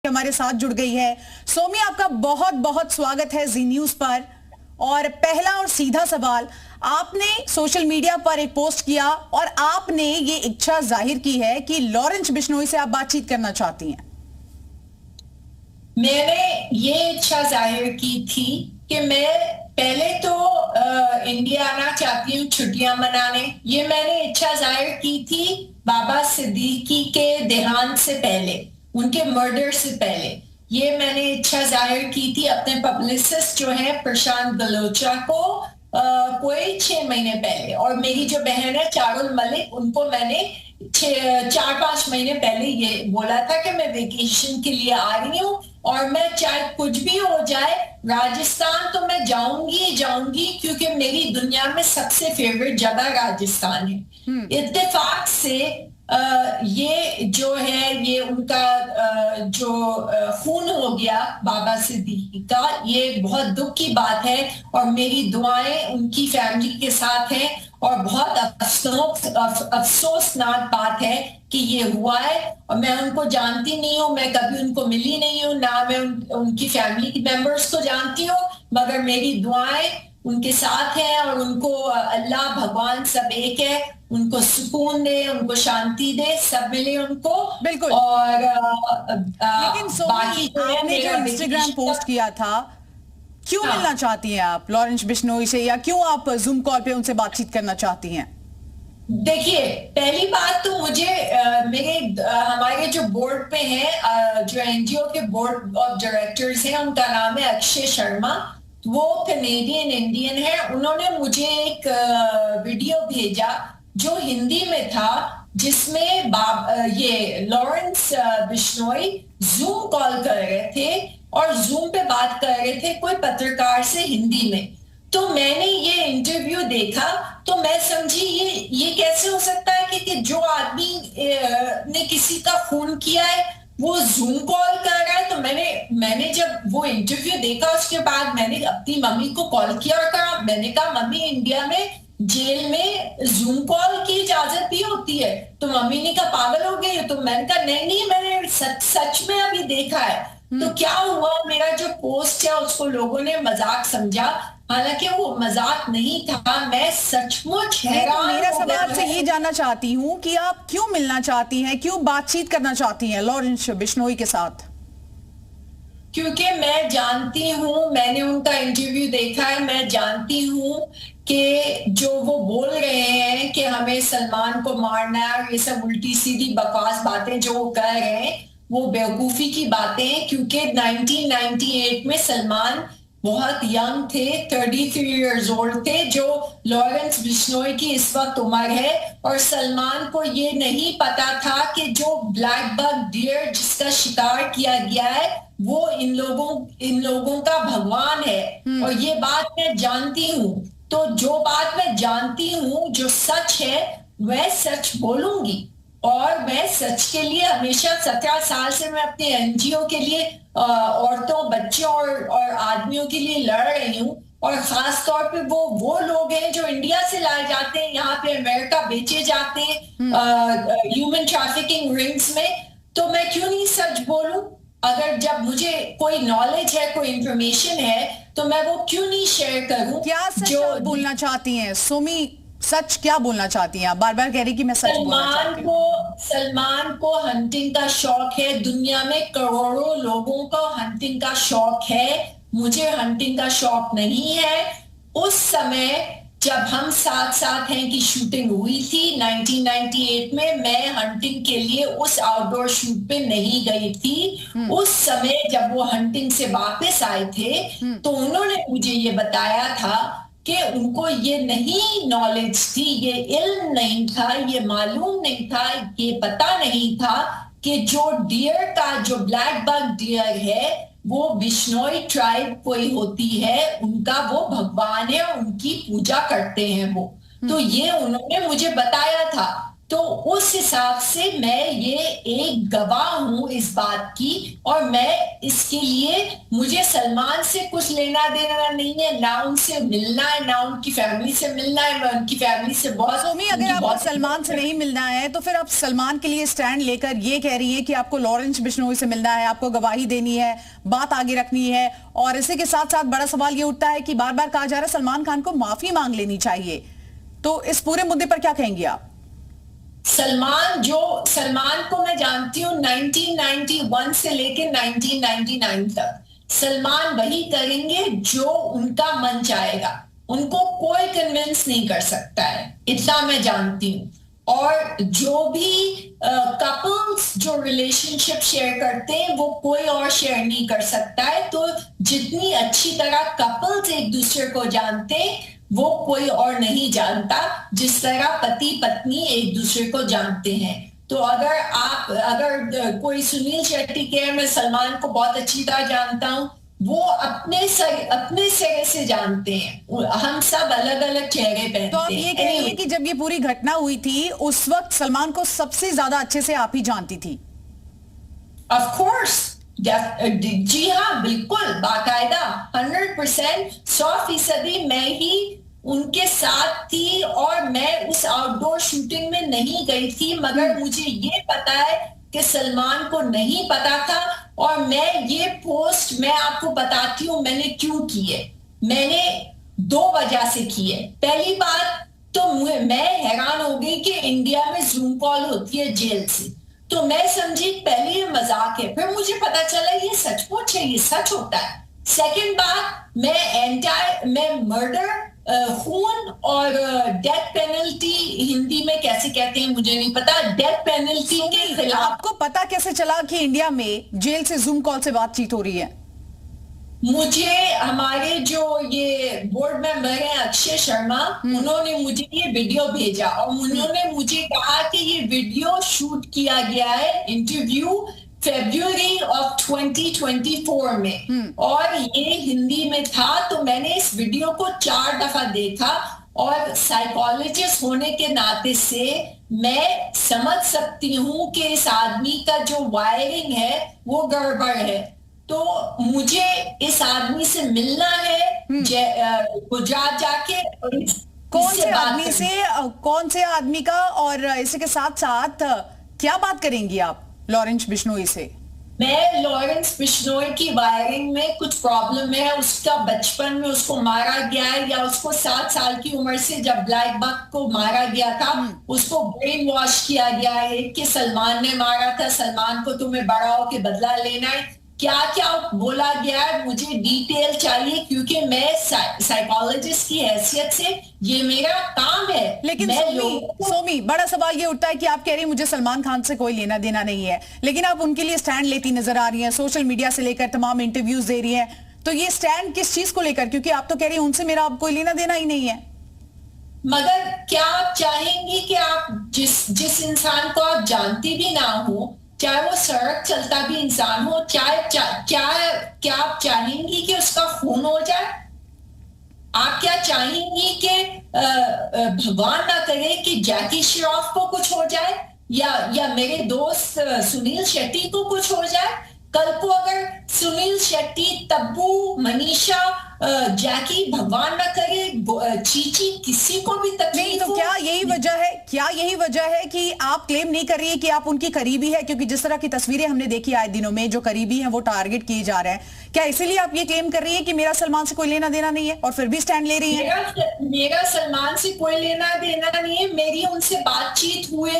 हमारे साथ जुड़ गई है। सोमी, आपका बहुत बहुत स्वागत है जी न्यूज पर। और पहला और सीधा सवाल, आपने सोशल मीडिया पर एक पोस्ट किया और आपने ये इच्छा जाहिर की है कि लॉरेंस बिश्नोई से आप बातचीत करना चाहती हैं। मैंने ये इच्छा जाहिर की थी कि मैं पहले तो इंडिया आना चाहती हूँ छुट्टियां मनाने। ये मैंने इच्छा जाहिर की थी बाबा सिद्दीकी के देहांत से पहले, उनके मर्डर से पहले। ये मैंने इच्छा जाहिर की थी अपने पब्लिसिस्ट जो है प्रशांत गलोचा को कोई 6 महीने पहले। और मेरी जो बहन है चारुल मलिक, उनको मैंने 4-5 महीने पहले ये बोला था कि मैं वेकेशन के लिए आ रही हूँ और मैं चाहे कुछ भी हो जाए राजस्थान तो मैं जाऊंगी क्योंकि मेरी दुनिया में सबसे फेवरेट जगह राजस्थान है। इत्तेफाक से ये जो है ये उनका जो खून हो गया बाबा सिद्दीकी का, ये बहुत दुख की बात है और मेरी दुआएं उनकी फैमिली के साथ हैं। और बहुत अफसोसनाक बात है कि ये हुआ है और मैं उनको जानती नहीं हूँ, मैं कभी उनको मिली नहीं हूँ, ना मैं उनकी फैमिली के मेंबर्स को जानती हूँ, मगर मेरी दुआएं उनके साथ हैं और उनको अल्लाह भगवान सब एक है, उनको सुकून दे, उनको शांति दे, सब मिले उनको। बिल्कुल। और लेकिन बाकी आपने जो इंस्टाग्राम पोस्ट किया था, क्यों मिलना चाहती हैं आप लॉरेंस बिश्नोई से, या क्यों आप जूम कॉल पे उनसे बातचीत करना चाहती हैं? देखिए, पहली बात तो मुझे हमारे जो बोर्ड पे हैं, जो एनजीओ के बोर्ड ऑफ डायरेक्टर्स हैं, उनका नाम है अक्षय शर्मा। वो कनेडियन इंडियन है। उन्होंने मुझे एक वीडियो भेजा जो हिंदी में था, जिसमें ये लॉरेंस बिश्नोई जूम कॉल कर रहे थे और जूम पे बात कर रहे थे कोई पत्रकार से हिंदी में। तो मैंने ये इंटरव्यू देखा तो मैं समझी ये कैसे हो सकता है कि जो आदमी ने किसी का खून किया है वो जूम कॉल कर रहा है। तो मैंने जब वो इंटरव्यू देखा उसके बाद मैंने अपनी मम्मी को कॉल किया और कहा, मैंने कहा मम्मी, इंडिया में जेल में जूम कॉल की इजाजत भी होती है। तो मम्मी ने कहा पागल हो गई। तो मैंने कहा नहीं, मैंने सच में अभी देखा है। तो क्या हुआ, मेरा जो पोस्ट है उसको लोगों ने मजाक समझा, हालांकि वो मजाक नहीं था। मैं सचमुच हैरान। मेरा सवाल से ये जानना चाहती हूँ कि आप क्यों मिलना चाहती हैं, क्यों बातचीत करना चाहती हैं लॉरेंस बिश्नोई के साथ? क्योंकि मैं जानती हूँ, मैंने उनका इंटरव्यू देखा है, मैं जानती हूँ कि जो वो बोल रहे हैं कि हमें सलमान को मारना है, ये सब उल्टी सीधी बकवास बातें जो वो कह रहे हैं वो बेवकूफी की बातें हैं। क्योंकि 1998 में सलमान बहुत यंग थे, 33 इयर्स ओल्ड थे, जो लॉरेंस बिश्नोई की इस वक्त उम्र है। और सलमान को ये नहीं पता था कि जो ब्लैक बक डियर जिसका शिकार किया गया है वो इन लोगों का भगवान है। और ये बात मैं जानती हूँ। तो जो बात मैं जानती हूँ, जो सच है, वह सच बोलूंगी। और मैं सच के लिए हमेशा 17 साल से मैं अपने एनजीओ के लिए औरतों, बच्चों और आदमियों के लिए लड़ रही हूँ। और खास तौर पे वो लोग हैं जो इंडिया से लाए जाते हैं, यहाँ पे अमेरिका बेचे जाते हैं ह्यूमन ट्रैफिकिंग रिंग्स में। तो मैं क्यों नहीं सच बोलूं? अगर जब मुझे कोई नॉलेज है, कोई इंफॉर्मेशन है, तो मैं वो क्यों नहीं शेयर करूं? क्या सच आप बोलना चाहती हैं सोमी? सच क्या बोलना चाहती हैं आप? बार बार कह रही कि मैं सच बोलना चाहती हूं। सलमान को हंटिंग का शौक है। दुनिया में करोड़ों लोगों को हंटिंग का शौक है। मुझे हंटिंग का शौक नहीं है। उस समय जब हम साथ साथ हैं की शूटिंग हुई थी 1998 में, मैं हंटिंग के लिए उस आउटडोर शूट पे नहीं गई थी। उस समय जब वो हंटिंग से वापस आए थे तो उन्होंने मुझे ये बताया था कि उनको ये नहीं नॉलेज थी, ये इल्म नहीं था, ये मालूम नहीं था, ये पता नहीं था कि जो डियर का, जो ब्लैक बक डियर है, वो बिश्नोई ट्राइब कोई होती है, उनका वो भगवान है, उनकी पूजा करते हैं वो। तो ये उन्होंने मुझे बताया था। तो उस हिसाब से मैं ये एक गवाह हूं इस बात की, और मैं इसके लिए, मुझे सलमान से कुछ लेना देना नहीं है, ना उनसे मिलना है, ना उनकी फैमिली से मिलना है। मैं उनकी फैमिली से बहुत, सोमी, अगर आपको सलमान से नहीं मिलना है तो फिर आप सलमान के लिए स्टैंड लेकर ये कह रही हैं कि आपको लॉरेंस बिश्नोई से मिलना है, आपको गवाही देनी है, बात आगे रखनी है, और इसी के साथ साथ बड़ा सवाल ये उठता है कि बार बार कहा जा रहा है सलमान खान को माफी मांग लेनी चाहिए, तो इस पूरे मुद्दे पर क्या कहेंगे आप? सलमान को मैं जानती हूँ 1991 से लेकर 1999 तक। सलमान वही करेंगे जो उनका मन चाहेगा, उनको कोई कन्विंस नहीं कर सकता है, इतना मैं जानती हूँ। और जो भी कपल्स जो रिलेशनशिप शेयर करते हैं वो कोई और शेयर नहीं कर सकता है। तो जितनी अच्छी तरह कपल्स एक दूसरे को जानते हैं वो कोई और नहीं जानता, जिस तरह पति पत्नी एक दूसरे को जानते हैं। तो अगर कोई सुनील शेट्टी के, मैं सलमान को बहुत अच्छी तरह जानता हूं, वो अपने सिरे से जानते हैं, हम सब अलग अलग चेहरे पहनते हैं। तो आप ये कह रही हैं कि जब ये पूरी घटना हुई थी उस वक्त सलमान को सबसे ज्यादा अच्छे से आप ही जानती थी? ऑफ कोर्स, जी हाँ, बिल्कुल, बाकायदा 100%, 100% मैं ही उनके साथ थी। और मैं उस आउटडोर शूटिंग में नहीं गई थी, मगर मुझे ये पता है कि सलमान को नहीं पता था। और मैं ये पोस्ट, मैं आपको बताती हूँ मैंने क्यों की है। मैंने 2 वजह से की है। पहली बात तो मैं हैरान हो गई कि इंडिया में जूम कॉल होती है जेल से, तो मैं समझी पहले ये मजाक है, फिर मुझे पता चला ये सचमुच है, ये सच होता है। सेकंड बात, मैं मर्डर, खून और डेथ पेनल्टी, हिंदी में कैसे कहते हैं मुझे नहीं पता, डेथ पेनल्टी के खिलाफ। आपको पता कैसे चला कि इंडिया में जेल से जूम कॉल से बातचीत हो रही है? मुझे हमारे जो ये बोर्ड मेंबर हैं अक्षय शर्मा, उन्होंने मुझे ये वीडियो भेजा और उन्होंने मुझे कहा कि ये वीडियो शूट किया गया है, इंटरव्यू February of 2024 में, और ये हिंदी में था। तो मैंने इस वीडियो को 4 दफा देखा, और साइकोलॉजिस्ट होने के नाते से मैं समझ सकती हूँ कि इस आदमी का जो वायरिंग है वो गड़बड़ है। तो मुझे इस आदमी से मिलना है, गुजरात जाके। कौन से आदमी का, और इसी के साथ साथ क्या बात करेंगी आप लॉरेंस बिश्नोई से? मैं लॉरेंस बिश्नोई की वायरिंग में कुछ प्रॉब्लम है, उसका बचपन में उसको मारा गया है, या उसको 7 साल की उम्र से जब ब्लैक बक को मारा गया था उसको ब्रेन वॉश किया गया है कि सलमान ने मारा था, सलमान को तुम्हें बड़ा हो के बदला लेना है। क्या क्या बोला गया है मुझे डिटेल चाहिए, क्योंकि मैं साइकोलॉजिस्ट की हैसियत से ये मेरा काम है। लेकिन सोमी, बड़ा सवाल ये उठता है कि आप कह रही हैं मुझे सलमान खान से कोई लेना देना नहीं है, लेकिन आप उनके लिए स्टैंड लेती नजर आ रही हैं, सोशल मीडिया से लेकर तमाम इंटरव्यूज दे रही हैं, तो ये स्टैंड किस चीज को लेकर? क्योंकि आप तो कह रही हैं उनसे मेरा कोई लेना देना ही नहीं है। मगर क्या आप चाहेंगी कि आप जिस इंसान को आप जानती भी ना हो, चाहे वो सड़क चलता भी इंसान हो, क्या आप चाहेंगी कि उसका खून हो जाए? आप क्या चाहेंगी कि भगवान ना करे कि जैकी श्रॉफ को कुछ हो जाए, या मेरे दोस्त सुनील शेट्टी को कुछ हो जाए? कल को अगर सुनील शेट्टी, तब्बू, मनीषा, जैकी, भगवान ना करे, चीची, किसी को भी तकलीफ नहीं, तो क्या यही वजह है कि आप क्लेम नहीं कर रही है कि आप उनकी करीबी है? क्योंकि जिस तरह की तस्वीरें हमने देखी आए दिनों में, जो करीबी हैं वो टारगेट किए जा रहे हैं, क्या इसीलिए आप ये क्लेम कर रही है कि मेरा सलमान से कोई लेना देना नहीं है, और फिर भी स्टैंड ले रही है? मेरा सलमान से कोई लेना देना नहीं है। मेरी उनसे बातचीत हुए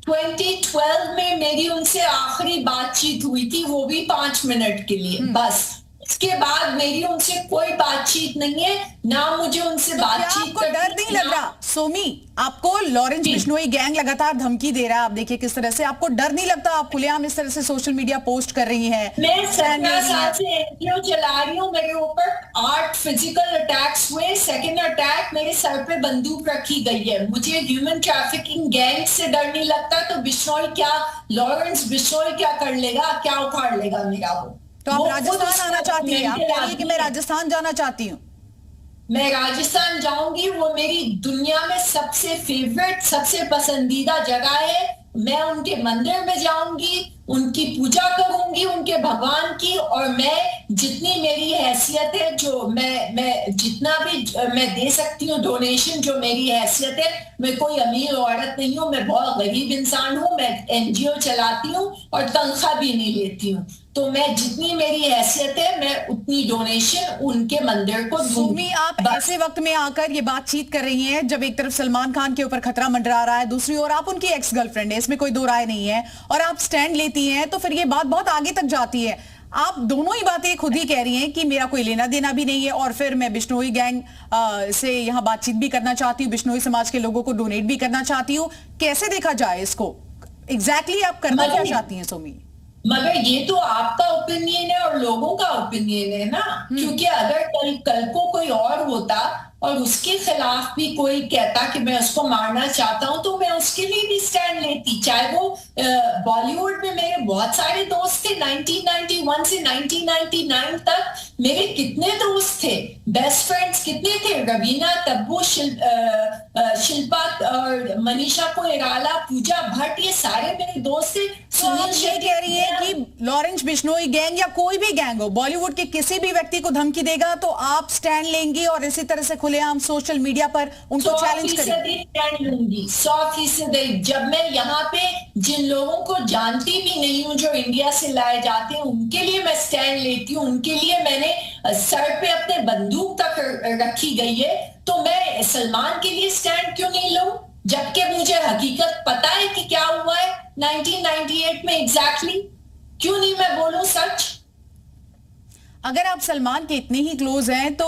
2012 में मेरी उनसे आखिरी बातचीत हुई थी, वो भी 5 मिनट के लिए बस। इसके बाद मेरी उनसे कोई बातचीत नहीं है, ना मुझे उनसे तो बातचीत आपको डर नहीं लग रहा सोमी? आपको लॉरेंस बिश्नोई गैंग लगातार धमकी दे रहा है, आप देखिए किस तरह से, आपको डर नहीं लगता? आप खुलेआम इस तरह से सोशल मीडिया पोस्ट कर रही हैं। मैं 17 साल से एनजीओ चला रही हूँ, मेरे ऊपर 8 फिजिकल अटैक्स हुए। सेकंड अटैक मेरे सर पे बंदूक रखी गई है। मुझे ह्यूमन ट्रैफिकिंग गैंग से डर नहीं लगता, तो बिश्नोई क्या, लॉरेंस बिश्नोई क्या कर लेगा, क्या उखाड़ लेगा मेरा वो? तो आप राजस्थान आना चाहती हैं? आप कह रही है कि मैं राजस्थान जाना चाहती हूँ। मैं राजस्थान जाऊंगी, वो मेरी दुनिया में सबसे फेवरेट, सबसे पसंदीदा जगह है। मैं उनके मंदिर में जाऊंगी, उनकी पूजा करूंगी, उनके भगवान की, और मैं जितनी मेरी हैसियत है, जो मैं जितना भी मैं दे सकती हूँ डोनेशन, जो मेरी हैसियत है, मैं कोई अमीर औरत नहीं हूँ, मैं बहुत गरीब इंसान हूँ, मैं एनजीओ चलाती हूँ और तनख्वाह भी नहीं लेती हूँ। तो मैं जितनी मेरी हैसियत है, मैं उतनी डोनेशन उनके मंदिर को दूंगी। सोमी, आप ऐसे वक्त में आकर ये बातचीत कर रही हैं जब एक तरफ सलमान खान के ऊपर खतरा मंडरा रहा है, दूसरी ओर आप उनकी एक्स गर्लफ्रेंड है, इसमें कोई दो राय नहीं है, और आप स्टैंड लेती हैं, तो फिर ये बात बहुत आगे तक जाती है। आप दोनों ही बातें खुद ही कह रही हैं कि मेरा कोई लेना देना भी नहीं है, और फिर मैं बिश्नोई गैंग से यहाँ बातचीत भी करना चाहती हूँ, बिश्नोई समाज के लोगों को डोनेट भी करना चाहती हूँ। कैसे देखा जाए इसको? एग्जैक्टली आप करना क्या चाहती हैं सोमी? मगर ये तो आपका ओपिनियन है और लोगों का ओपिनियन है ना, क्योंकि अगर कल को कोई और होता और उसके खिलाफ भी कोई कहता कि मैं उसको मारना चाहता हूं, तो मैं उसके लिए भी स्टैंड लेती। चाहे वो बॉलीवुड में मेरे बहुत सारे दोस्त थे, 1991 से 1999 तक मेरे कितने दोस्त थे, बेस्ट फ्रेंड्स कितने थे, रवीना, तब्बू, शिल्पा और मनीषा कोइराला, पूजा भट्ट, ये सारे मेरे दोस्त थे। तो आप ये कह रही है कि लॉरेंस बिश्नोई गैंग या कोई भी गैंग हो, बॉलीवुड के किसी भी व्यक्ति को धमकी देगा तो आप स्टैंड लेंगी और इसी तरह से खुलेआम सोशल मीडिया पर उनको चैलेंज करेंगी? 100% स्टैंड लूंगी, 100%। जब मैं यहाँ पे जिन लोगों को जानती भी नहीं हूँ, जो इंडिया से लाए जाते हैं, उनके लिए मैं स्टैंड लेती हूँ। उनके लिए मैंने सर पे अपने बंदूक तक रखी गई है, तो मैं सलमान के लिए स्टैंड क्यों नहीं लूं, जबकि मुझे हकीकत पता है कि क्या हुआ है 1998 में एग्जैक्टली। क्यों नहीं मैं बोलूं सच? अगर आप सलमान के इतने ही क्लोज हैं तो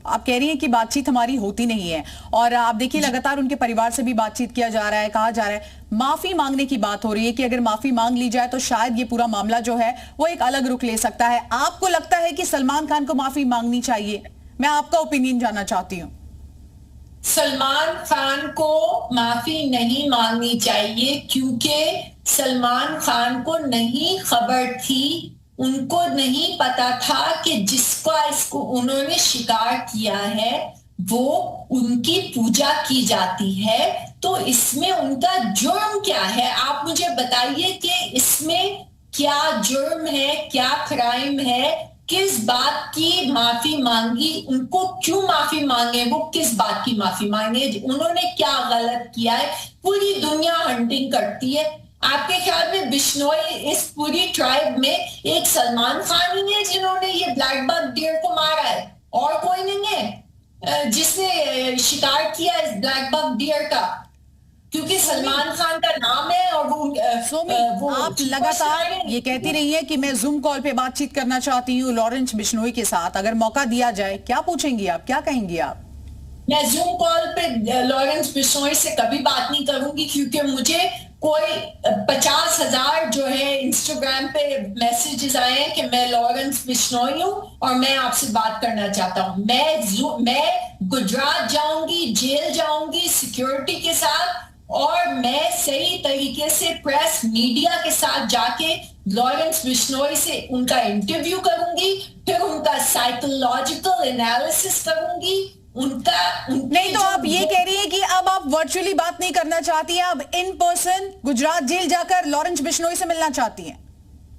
आप कह रही हैं कि बातचीत हमारी होती नहीं है, और आप देखिए लगातार उनके परिवार से भी बातचीत किया जा रहा है, कहा जा रहा है, माफी मांगने की बात हो रही है कि अगर माफी मांग ली जाए तो शायद ये पूरा मामला जो है वो एक अलग रुख ले सकता है। आपको लगता है कि सलमान खान को माफी मांगनी चाहिए? मैं आपका ओपिनियन जानना चाहती हूँ। सलमान खान को माफी नहीं मांगनी चाहिए, क्योंकि सलमान खान को नहीं खबर थी, उनको नहीं पता था कि जिसका इसको उन्होंने शिकार किया है वो उनकी पूजा की जाती है। तो इसमें उनका जुर्म क्या है? आप मुझे बताइए कि इसमें क्या जुर्म है, क्या क्राइम है, किस बात की माफी मांगी, उनको क्यों माफी मांगे, वो किस बात की माफी मांगे, उन्होंने क्या गलत किया है? पूरी दुनिया हंटिंग करती है। आपके ख्याल में बिश्नोई इस पूरी ट्राइब में एक सलमान खान ही है जिन्होंने ये ब्लैक बक डियर को मारा है? और कोई नहीं है जिसने शिकार किया इस ब्लैक बक डियर का, क्योंकि सलमान खान का नाम है। और वो आप लगातार ये कहती रही है कि मैं जूम कॉल पे बातचीत करना चाहती हूँ लॉरेंस बिश्नोई के साथ, अगर मौका दिया जाए क्या पूछेंगी आप, क्या कहेंगी आप? मैं जूम कॉल पे लॉरेंस बिश्नोई से कभी बात नहीं करूंगी, क्योंकि मुझे कोई 50,000 जो है इंस्टाग्राम पे मैसेजेस आए हैं कि मैं लॉरेंस बिश्नोई हूं और मैं आपसे बात करना चाहता हूं। मैं गुजरात जाऊंगी, जेल जाऊंगी सिक्योरिटी के साथ, और मैं सही तरीके से प्रेस मीडिया के साथ जाके लॉरेंस बिश्नोई से उनका इंटरव्यू करूंगी, फिर उनका साइकोलॉजिकल एनालिसिस करूंगी, नहीं तो आप ये कह रही है कि अब आप वर्चुअली बात नहीं करना चाहती हैं, अब इन पर्सन गुजरात जेल जाकर लॉरेंस बिश्नोई से मिलना चाहती हैं?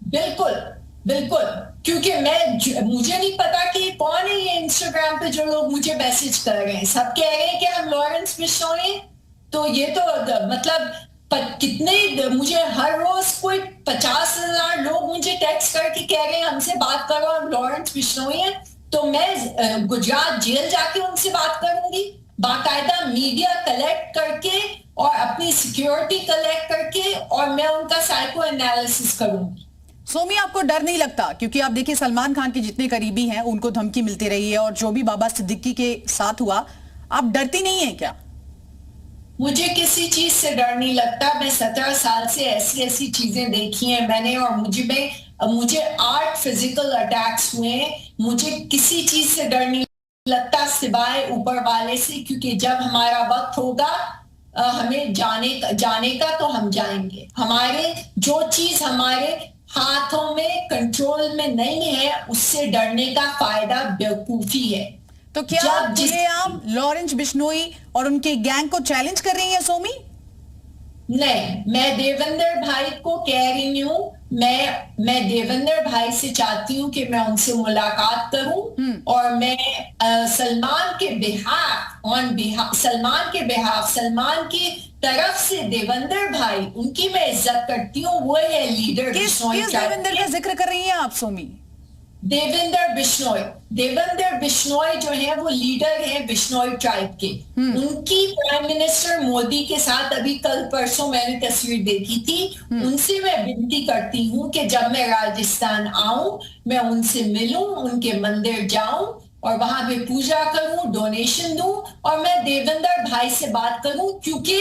बिल्कुल बिल्कुल, क्योंकि मुझे नहीं पता कि कौन है ये इंस्टाग्राम पे जो लोग मुझे मैसेज कर रहे हैं। सब कह रहे हैं कि हम लॉरेंस बिश्नोई, तो ये तो मतलब कितने, मुझे हर रोज कोई 50,000 लोग मुझे टेक्स्ट करके कह रहे हैं हमसे बात करो, हम लॉरेंस बिश्नोई है। तो मैं गुजरात जेल जाके उनसे बात करूंगी, बाकायदा मीडिया कलेक्ट करके और अपनी सिक्योरिटी कलेक्ट करके, और मैं उनका साइको एनालिसिस करूंगी। सोमी, आपको डर नहीं लगता? क्योंकि आप देखिए सलमान खान के जितने करीबी हैं उनको धमकी मिलती रही है, और जो भी बाबा सिद्दीकी के साथ हुआ, आप डरती नहीं है क्या? मुझे किसी चीज से डर नहीं लगता। मैं 17 साल से ऐसी ऐसी चीजें देखी हैं मैंने, और मुझे 8 फिजिकल अटैक्स हुए हैं। मुझे किसी चीज से डर नहीं लगता सिवाय ऊपर वाले से, क्योंकि जब हमारा वक्त होगा हमें जाने का तो हम जाएंगे। हमारे जो चीज हमारे हाथों में कंट्रोल में नहीं है, उससे डरने का फायदा बेवकूफी है। तो क्या जब जिस खुलेआम लॉरेंस बिश्नोई और उनके गैंग को चैलेंज कर रही है सोमी? नहीं, मैं देवेंद्र भाई को कह रही हूँ, मैं देवेंद्र भाई से चाहती हूँ कि मैं उनसे मुलाकात करूं और मैं सलमान के बिहाफ सलमान की तरफ से देवेंद्र भाई, उनकी मैं इज्जत करती हूँ। वो है लीडर किस बिश्नोई देवेंद्र का जिक्र कर रही हैं आप सोमी? देवेंद्र बिश्नोई जो है वो लीडर है बिश्नोई ट्राइब के। उनकी प्राइम मिनिस्टर मोदी के साथ अभी कल परसों मैंने तस्वीर देखी थी। उनसे मैं विनती करती हूँ कि जब मैं राजस्थान आऊं, मैं उनसे मिलूं, उनके मंदिर जाऊं और वहां पे पूजा करूं, डोनेशन दूं और मैं देवेंद्र भाई से बात करूं, क्योंकि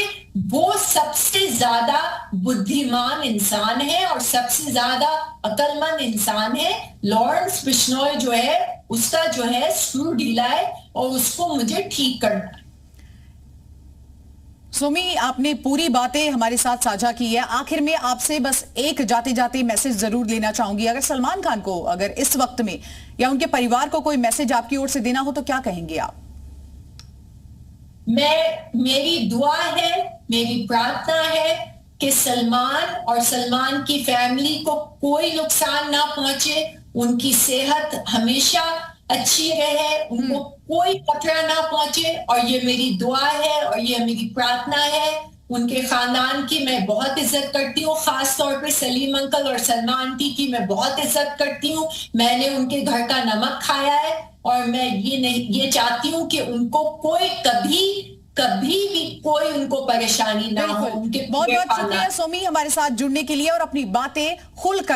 वो सबसे ज्यादा बुद्धिमान इंसान है और सबसे ज्यादा अक्लमंद इंसान है। लॉरेंस बिश्नोई जो है, उसका जो है स्क्रू ढीला है और उसको मुझे ठीक करना है। सोमी, आपने पूरी बातें हमारे साथ साझा की है। आखिर में आपसे बस एक जाते जाते मैसेज जरूर लेना चाहूंगी। अगर सलमान खान को अगर इस वक्त में या उनके परिवार को कोई मैसेज आपकी ओर से देना हो तो क्या कहेंगे आप? मेरी दुआ है, मेरी प्रार्थना है कि सलमान और सलमान की फैमिली को कोई नुकसान ना पहुंचे, उनकी सेहत हमेशा अच्छी रहे, उनको कोई खतरा ना पहुंचे। और ये मेरी दुआ है और ये मेरी प्रार्थना है। उनके खानदान की मैं बहुत इज्जत करती हूँ, खास तौर पे सलीम अंकल और सलमा आंटी की मैं बहुत इज्जत करती हूँ। मैंने उनके घर का नमक खाया है और मैं ये चाहती हूँ कि उनको कोई कभी भी कोई उनको परेशानी ना हो। बहुत बहुत शुक्रिया सोमी हमारे साथ जुड़ने के लिए और अपनी बातें खुलकर